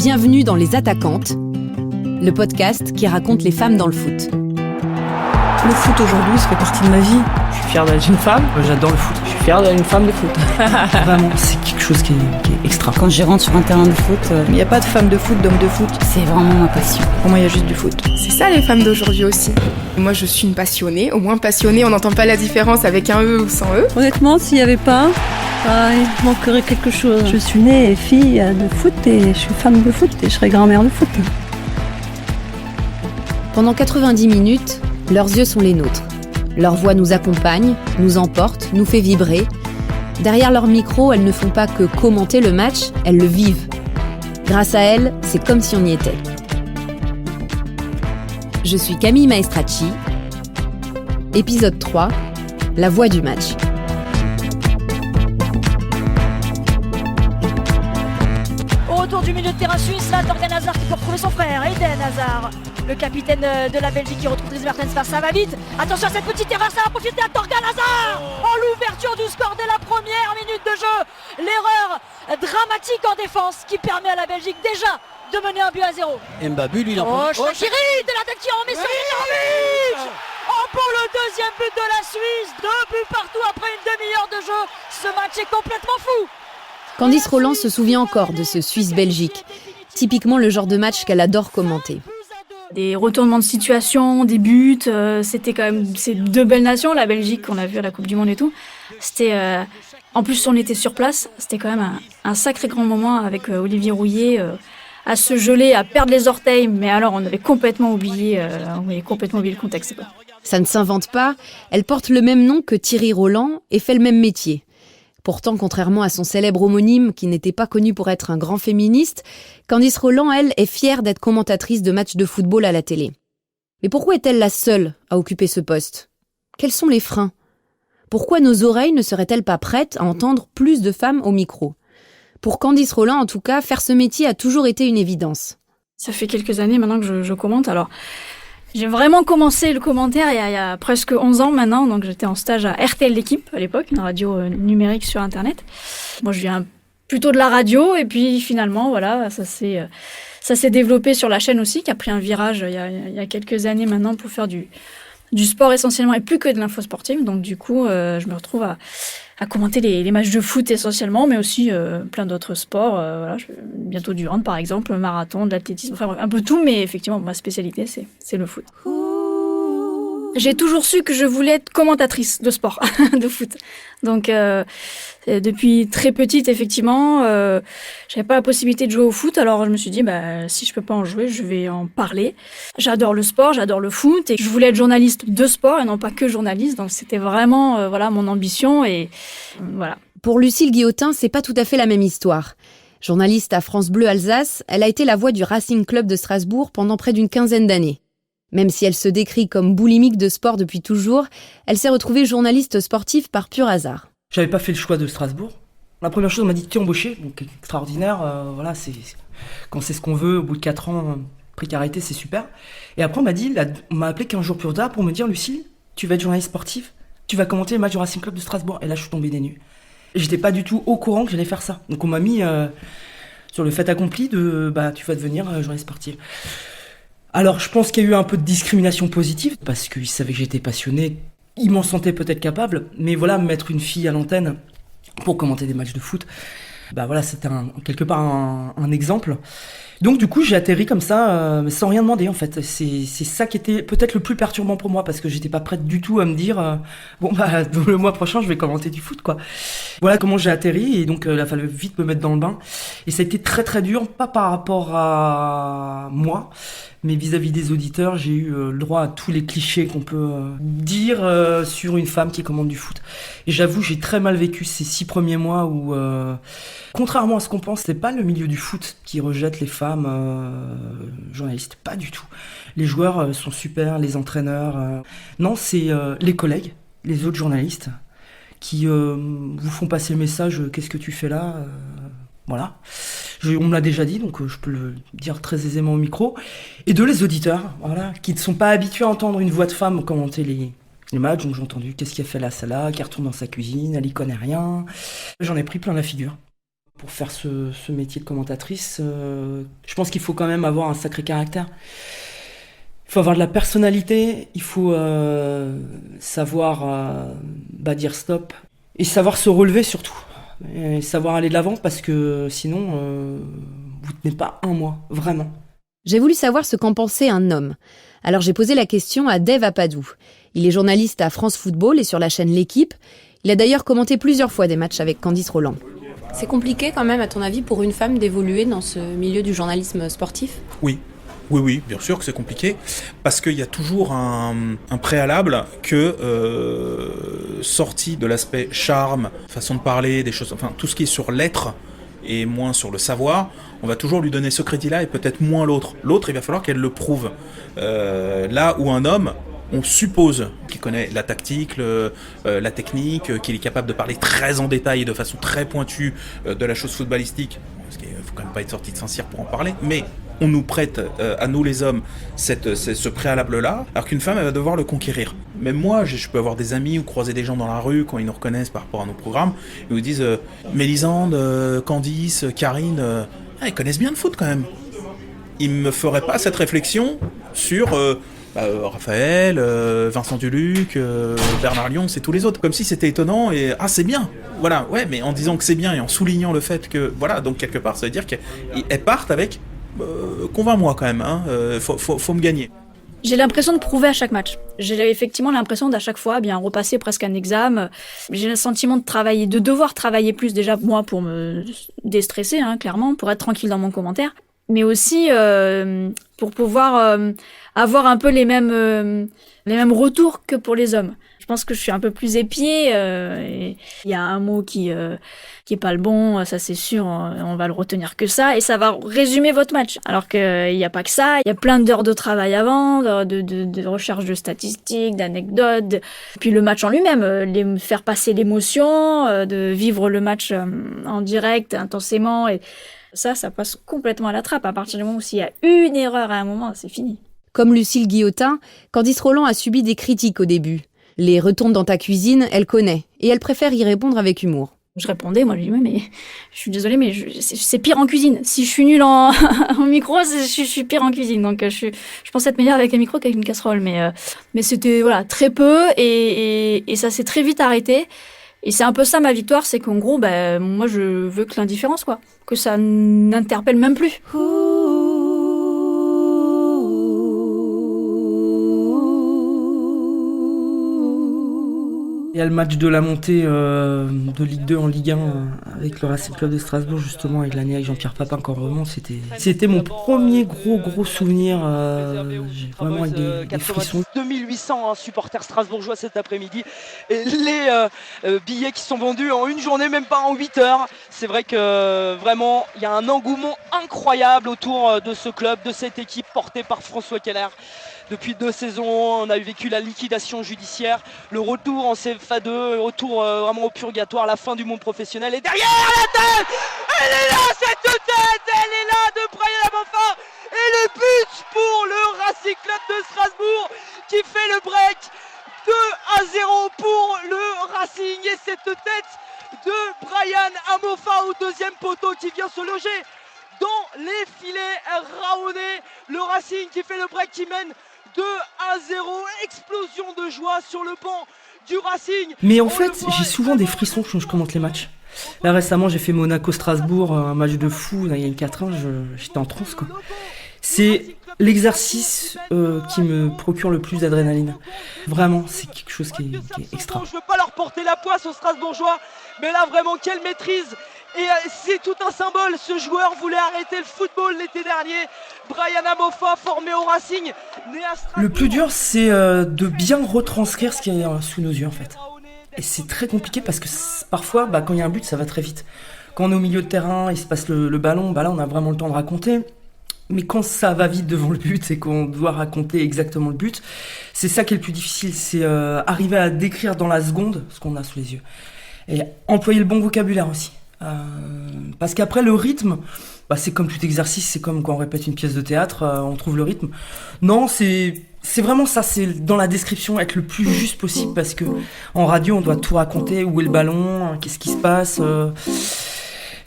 Bienvenue dans Les Attaquantes, le podcast qui raconte les femmes dans le foot. Le foot aujourd'hui, ça fait partie de ma vie. Je suis fier d'être une femme, j'adore le foot. Je suis fier d'être une femme de foot. Vraiment, c'est quelque chose qui est extra. Quand je rentre sur un terrain de foot, il n'y a pas de femme de foot, d'homme de foot. C'est vraiment ma passion. Pour moi, il y a juste du foot. C'est ça les femmes d'aujourd'hui aussi. Moi, je suis une passionnée. Au moins passionnée, on n'entend pas la différence avec un E ou sans E. Honnêtement, s'il n'y avait pas, il manquerait quelque chose. Je suis née fille de foot et je suis femme de foot et je serai grand-mère de foot. Pendant 90 minutes, leurs yeux sont les nôtres. Leur voix nous accompagne, nous emporte, nous fait vibrer. Derrière leur micro, elles ne font pas que commenter le match, elles le vivent. Grâce à elles, c'est comme si on y était. Je suis Camille Maestracci. Épisode 3, la voix du match. Au retour du milieu de terrain suisse, là, Thorgan Hazard qui peut retrouver son frère, Eden Hazard. Le capitaine de la Belgique qui retrouve Dries Mertens, ça va vite. Attention à cette petite erreur, ça va profiter à Thorgan Hazard. Oh, l'ouverture du score dès la première minute de jeu. L'erreur dramatique en défense qui permet à la Belgique déjà de mener 1-0. Mbappé, lui, il en prend. Oh, Shaqiri de la tête qui en met sur Mitrovic. Oh, pour le deuxième but de la Suisse. 2 buts partout après une demi-heure de jeu. Ce match est complètement fou. Candice Rolland se souvient encore de ce Suisse-Belgique. Typiquement le genre de match qu'elle adore commenter. Des retournements de situation, des buts, c'était quand même ces deux belles nations, la Belgique qu'on a vu à la Coupe du Monde et tout. C'était, en plus on était sur place, c'était quand même un sacré grand moment avec Olivier Rouillet à se geler, à perdre les orteils, mais alors on avait complètement oublié le contexte, quoi. Ça ne s'invente pas, elle porte le même nom que Thierry Roland et fait le même métier. Pourtant, contrairement à son célèbre homonyme, qui n'était pas connu pour être un grand féministe, Candice Rolland, elle, est fière d'être commentatrice de matchs de football à la télé. Mais pourquoi est-elle la seule à occuper ce poste ? Quels sont les freins ? Pourquoi nos oreilles ne seraient-elles pas prêtes à entendre plus de femmes au micro ? Pour Candice Rolland, en tout cas, faire ce métier a toujours été une évidence. Ça fait quelques années maintenant que je commente, alors... J'ai vraiment commencé le commentaire il y a presque 11 ans maintenant, donc j'étais en stage à RTL L'Équipe à l'époque, une radio numérique sur Internet. Moi je viens plutôt de la radio et puis finalement voilà, ça s'est développé sur la chaîne aussi, qui a pris un virage il y a quelques années maintenant pour faire du sport essentiellement et plus que de l'info sportive. Donc du coup je me retrouve à commenter les matchs de foot essentiellement, mais aussi plein d'autres sports. Voilà, bientôt du hand par exemple, le marathon, de l'athlétisme, enfin un peu tout, mais effectivement ma spécialité c'est le foot. J'ai toujours su que je voulais être commentatrice de sport, de foot. Donc depuis très petite effectivement, j'avais pas la possibilité de jouer au foot, alors je me suis dit si je peux pas en jouer, je vais en parler. J'adore le sport, j'adore le foot et je voulais être journaliste de sport et non pas que journaliste. Donc c'était vraiment mon ambition et voilà. Pour Lucille Guillotin, c'est pas tout à fait la même histoire. Journaliste à France Bleu Alsace, elle a été la voix du Racing Club de Strasbourg pendant près d'une quinzaine d'années. Même si elle se décrit comme boulimique de sport depuis toujours, elle s'est retrouvée journaliste sportive par pur hasard. J'avais pas fait le choix de Strasbourg. La première chose, on m'a dit t'es embauché, donc extraordinaire, voilà, quand c'est ce qu'on veut, au bout de 4 ans, précarité, c'est super. Et après on m'a appelé 15 jours plus tard pour me dire Lucille, tu vas être journaliste sportive, tu vas commenter les matchs du Racing Club de Strasbourg. Et là je suis tombé des nues. Et j'étais pas du tout au courant que j'allais faire ça. Donc on m'a mis sur le fait accompli de tu vas devenir journaliste sportive. Alors je pense qu'il y a eu un peu de discrimination positive, parce qu'ils savaient que j'étais passionné, ils m'en sentaient peut-être capable, mais voilà, mettre une fille à l'antenne pour commenter des matchs de foot, c'était quelque part un exemple. Donc du coup j'ai atterri comme ça, sans rien demander en fait. C'est ça qui était peut-être le plus perturbant pour moi, parce que j'étais pas prête du tout à me dire le mois prochain je vais commenter du foot quoi. Voilà comment j'ai atterri, et donc il a fallu vite me mettre dans le bain. Et ça a été très très dur, pas par rapport à moi, mais vis-à-vis des auditeurs. J'ai eu le droit à tous les clichés qu'on peut dire sur une femme qui commande du foot. Et j'avoue, j'ai très mal vécu ces 6 premiers mois où, contrairement à ce qu'on pense, c'est pas le milieu du foot qui rejette les femmes journalistes, pas du tout. Les joueurs sont super, les entraîneurs. Non, c'est les collègues, les autres journalistes, qui vous font passer le message qu'est-ce que tu fais là Voilà. On me l'a déjà dit, donc je peux le dire très aisément au micro. Et les auditeurs, voilà, qui ne sont pas habitués à entendre une voix de femme commenter les matchs. Donc j'ai entendu qu'est-ce qu'elle fait là, celle-là, qui retourne dans sa cuisine, elle y connaît rien. J'en ai pris plein la figure. Pour faire ce métier de commentatrice, je pense qu'il faut quand même avoir un sacré caractère. Il faut avoir de la personnalité, il faut savoir dire stop et savoir se relever surtout. Et savoir aller de l'avant parce que sinon, vous tenez pas un mois, vraiment. J'ai voulu savoir ce qu'en pensait un homme. Alors j'ai posé la question à Dave Apadou. Il est journaliste à France Football et sur la chaîne L'Équipe. Il a d'ailleurs commenté plusieurs fois des matchs avec Candice Roland. C'est compliqué quand même, à ton avis, pour une femme d'évoluer dans ce milieu du journalisme sportif ? Oui, bien sûr que c'est compliqué, parce qu'il y a toujours un préalable que, sorti de l'aspect charme, façon de parler, des choses, enfin tout ce qui est sur l'être et moins sur le savoir, on va toujours lui donner ce crédit-là et peut-être moins l'autre. L'autre, il va falloir qu'elle le prouve. Là où un homme, on suppose qu'il connaît la tactique, la technique, qu'il est capable de parler très en détail et de façon très pointue de la chose footballistique. Parce qu'il ne faut quand même pas être sorti de Saint-Cyr pour en parler. Mais on nous prête, à nous les hommes, ce préalable-là, alors qu'une femme, elle va devoir le conquérir. Même moi, je peux avoir des amis ou croiser des gens dans la rue quand ils nous reconnaissent par rapport à nos programmes. Ils nous disent Mélisande, Candice, Karine, ils connaissent bien le foot quand même. Ils ne me feraient pas cette réflexion sur... Raphaël, Vincent Duluc, Bernard Lyons, c'est tous les autres. Comme si c'était étonnant et c'est bien. Voilà, ouais, mais en disant que c'est bien et en soulignant le fait que voilà, donc quelque part, ça veut dire qu'elles partent avec convainc-moi quand même. Faut me gagner. J'ai l'impression de prouver à chaque match. J'ai effectivement l'impression d'à chaque fois bien repasser presque un examen. J'ai le sentiment de devoir travailler plus déjà moi pour me déstresser, clairement, pour être tranquille dans mon commentaire, mais aussi pour pouvoir avoir un peu les mêmes retours que pour les hommes. Je pense que je suis un peu plus épiée. Il y a un mot qui est pas le bon, ça c'est sûr, on va le retenir que ça, et ça va résumer votre match. Alors qu'il n'y a pas que ça, il y a plein d'heures de travail avant, de recherche de statistiques, d'anecdotes, puis le match en lui-même, faire passer l'émotion, de vivre le match en direct, intensément, et ça passe complètement à la trappe. À partir du moment où s'il y a une erreur à un moment, c'est fini. Comme Lucille Guillotin, Candice Roland a subi des critiques au début. Les retombes dans ta cuisine, elle connaît, et elle préfère y répondre avec humour. Je répondais, moi je dis mais je suis désolée, mais c'est pire en cuisine. Si je suis nulle en micro, je suis pire en cuisine. Donc je pense être meilleure avec un micro qu'avec une casserole, mais c'était très peu et ça s'est très vite arrêté. Et c'est un peu ça ma victoire, c'est qu'en gros, moi je veux que l'indifférence, que ça n'interpelle même plus. Il y a le match de la montée de Ligue 2 en Ligue 1 avec le Racing Club de Strasbourg, justement, avec l'année avec Jean-Pierre Papin, quand vraiment c'était mon premier gros souvenir. J'ai vraiment avec des frissons. 2800 supporters strasbourgeois cet après-midi. Et les billets qui sont vendus en une journée, même pas en 8 heures. C'est vrai que vraiment, il y a un engouement incroyable autour de ce club, de cette équipe portée par François Keller. Depuis 2 saisons, on a vécu la liquidation judiciaire, le retour en CFA2, retour vraiment au purgatoire, la fin du monde professionnel. Et derrière la tête, elle est là, cette tête, elle est là de Brian Amofa. Et le but pour le Racing Club de Strasbourg qui fait le break. 2-0 pour le Racing et cette tête de Brian Amofa au deuxième poteau qui vient se loger dans les filets Raoné. Le Racing qui fait le break, qui mène 2-0, explosion de joie sur le banc du Racing. Mais en fait, j'ai souvent des frissons quand je commente les matchs. Là récemment, j'ai fait Monaco-Strasbourg, un match de fou, il y a 4 ans, j'étais en transe quoi. C'est l'exercice qui me procure le plus d'adrénaline. Vraiment, c'est quelque chose qui est extra. Je veux pas leur porter la poisse aux Strasbourgeois, mais là vraiment quelle maîtrise. Et c'est tout un symbole, ce joueur voulait arrêter le football l'été dernier. Brian Amofa, formé au Racing, né à Strasbourg. Le plus dur, c'est de bien retranscrire ce qui est sous nos yeux en fait. Et c'est très compliqué parce que parfois, quand il y a un but, ça va très vite. Quand on est au milieu de terrain, il se passe le ballon, là on a vraiment le temps de raconter. Mais quand ça va vite devant le but et qu'on doit raconter exactement le but, c'est ça qui est le plus difficile, c'est arriver à décrire dans la seconde ce qu'on a sous les yeux. Et employer le bon vocabulaire aussi. Parce qu'après le rythme, c'est comme tout exercice, c'est comme quand on répète une pièce de théâtre, on trouve le rythme. Non, c'est vraiment ça, c'est dans la description, être le plus juste possible, parce que en radio on doit tout raconter, où est le ballon, qu'est-ce qui se passe.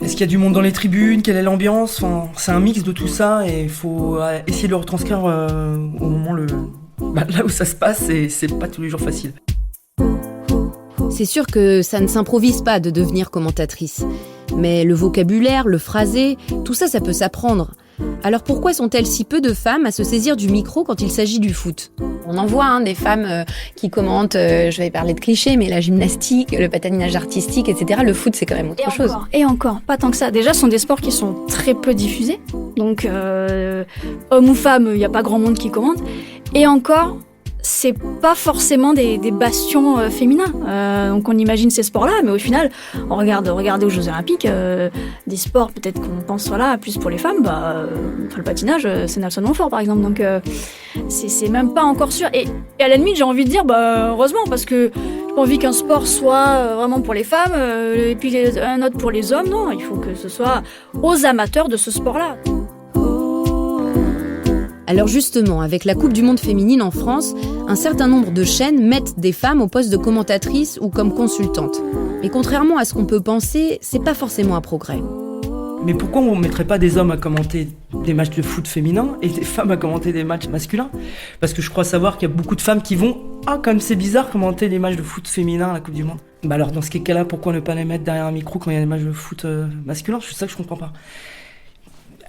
Est-ce qu'il y a du monde dans les tribunes? Quelle est l'ambiance? Enfin, c'est un mix de tout ça et il faut essayer de le retranscrire au moment là où ça se passe et c'est pas tous les jours facile. C'est sûr que ça ne s'improvise pas de devenir commentatrice. Mais le vocabulaire, le phrasé, tout ça, ça peut s'apprendre. Alors pourquoi sont-elles si peu de femmes à se saisir du micro quand il s'agit du foot? On en voit des femmes qui commentent, je vais parler de clichés, mais la gymnastique, le patinage artistique, etc. Le foot, c'est quand même autre chose. Et encore, pas tant que ça. Déjà, ce sont des sports qui sont très peu diffusés. Donc, homme ou femme, il n'y a pas grand monde qui commente. Et encore, c'est pas forcément des bastions féminins. Donc on imagine ces sports-là, mais au final, regardez aux Jeux Olympiques, des sports peut-être qu'on pense plus pour les femmes, le patinage, c'est Nelson Montfort par exemple. Donc c'est même pas encore sûr. Et à la limite, j'ai envie de dire, heureusement, parce que j'ai pas envie qu'un sport soit vraiment pour les femmes et puis un autre pour les hommes. Non, il faut que ce soit aux amateurs de ce sport-là. Alors justement, avec la Coupe du Monde féminine en France, un certain nombre de chaînes mettent des femmes au poste de commentatrices ou comme consultantes. Mais contrairement à ce qu'on peut penser, c'est pas forcément un progrès. Mais pourquoi on ne mettrait pas des hommes à commenter des matchs de foot féminin et des femmes à commenter des matchs masculins? Parce que je crois savoir qu'il y a beaucoup de femmes qui vont « Ah, comme c'est bizarre commenter les matchs de foot féminin à la Coupe du Monde ». Alors dans ce cas-là, pourquoi ne pas les mettre derrière un micro quand il y a des matchs de foot masculin? C'est ça que je comprends pas.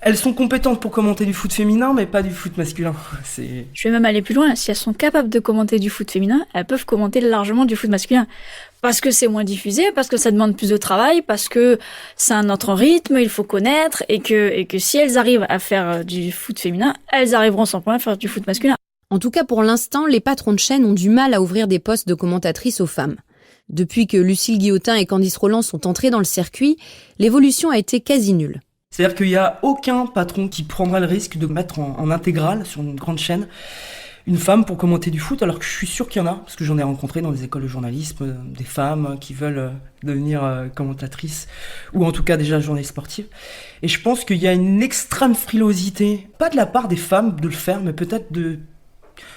Elles sont compétentes pour commenter du foot féminin, mais pas du foot masculin. Je vais même aller plus loin. Si elles sont capables de commenter du foot féminin, elles peuvent commenter largement du foot masculin. Parce que c'est moins diffusé, parce que ça demande plus de travail, parce que c'est un autre rythme, il faut connaître, et que si elles arrivent à faire du foot féminin, elles arriveront sans problème à faire du foot masculin. En tout cas, pour l'instant, les patrons de chaîne ont du mal à ouvrir des postes de commentatrices aux femmes. Depuis que Lucille Guillotin et Candice Roland sont entrées dans le circuit, l'évolution a été quasi nulle. C'est-à-dire qu'il n'y a aucun patron qui prendra le risque de mettre en intégrale sur une grande chaîne une femme pour commenter du foot, alors que je suis sûr qu'il y en a, parce que j'en ai rencontré dans des écoles de journalisme, des femmes qui veulent devenir commentatrices, ou en tout cas déjà journalistes sportives. Et je pense qu'il y a une extrême frilosité, pas de la part des femmes de le faire, mais peut-être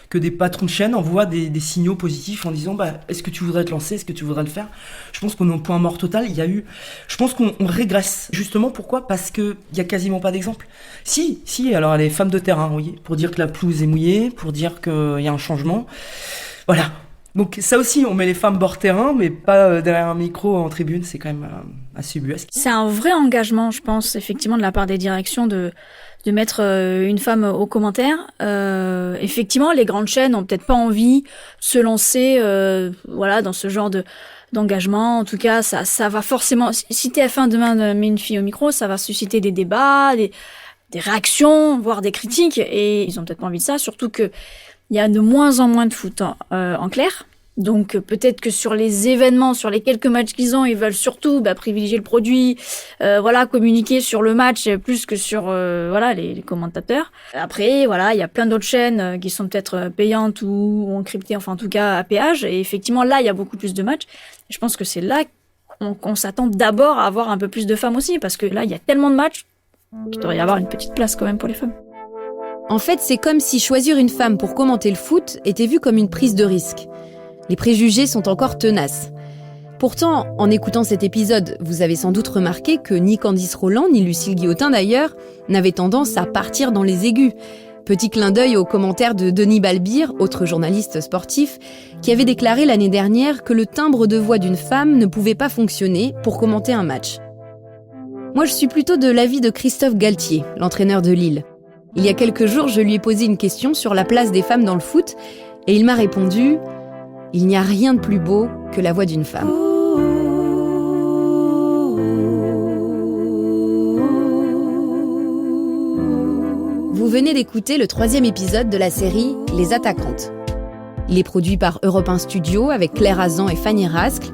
que des patrons de chaîne envoient des signaux positifs en disant est-ce que tu voudrais te lancer, est-ce que tu voudrais le faire? Je pense qu'on est au point mort total. Je pense qu'on régresse. Justement, pourquoi? Parce qu'il n'y a quasiment pas d'exemple. Si, alors les femmes de terrain, vous voyez, pour dire que la pelouse est mouillée, pour dire qu'il y a un changement. Voilà. Donc ça aussi, on met les femmes bord terrain, mais pas derrière un micro en tribune, c'est quand même assez ubuesque. C'est un vrai engagement, je pense, effectivement, de la part des directions de mettre une femme aux commentaires. Effectivement, les grandes chaînes ont peut-être pas envie de se lancer dans ce genre d'engagement. En tout cas, ça va forcément... Si TF1 demain met une fille au micro, ça va susciter des débats, des réactions, voire des critiques, et ils ont peut-être pas envie de ça, surtout que il y a de moins en moins de foot en clair. Donc peut-être que sur les événements, sur les quelques matchs qu'ils ont, ils veulent surtout privilégier le produit, communiquer sur le match plus que sur les commentateurs. Après, il y a plein d'autres chaînes qui sont peut-être payantes ou encryptées, enfin en tout cas à péage. Et effectivement, là, il y a beaucoup plus de matchs. Je pense que c'est là qu'on s'attend d'abord à avoir un peu plus de femmes aussi, parce que là, il y a tellement de matchs qu'il devrait y avoir une petite place quand même pour les femmes. En fait, c'est comme si choisir une femme pour commenter le foot était vu comme une prise de risque. Les préjugés sont encore tenaces. Pourtant, en écoutant cet épisode, vous avez sans doute remarqué que ni Candice Roland, ni Lucille Guillotin d'ailleurs, n'avaient tendance à partir dans les aigus. Petit clin d'œil aux commentaires de Denis Balbir, autre journaliste sportif, qui avait déclaré l'année dernière que le timbre de voix d'une femme ne pouvait pas fonctionner pour commenter un match. Moi, je suis plutôt de l'avis de Christophe Galtier, l'entraîneur de Lille. Il y a quelques jours, je lui ai posé une question sur la place des femmes dans le foot, et il m'a répondu « Il n'y a rien de plus beau que la voix d'une femme ». Vous venez d'écouter le 3e épisode de la série « Les Attaquantes ». Il est produit par Europe 1 Studio avec Claire Azan et Fanny Rascle.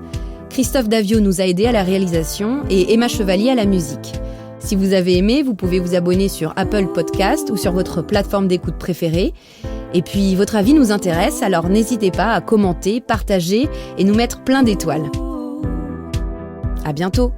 Christophe Davio nous a aidés à la réalisation et Emma Chevalier à la musique. Si vous avez aimé, vous pouvez vous abonner sur Apple Podcast ou sur votre plateforme d'écoute préférée. Et puis, votre avis nous intéresse, alors n'hésitez pas à commenter, partager et nous mettre plein d'étoiles. À bientôt!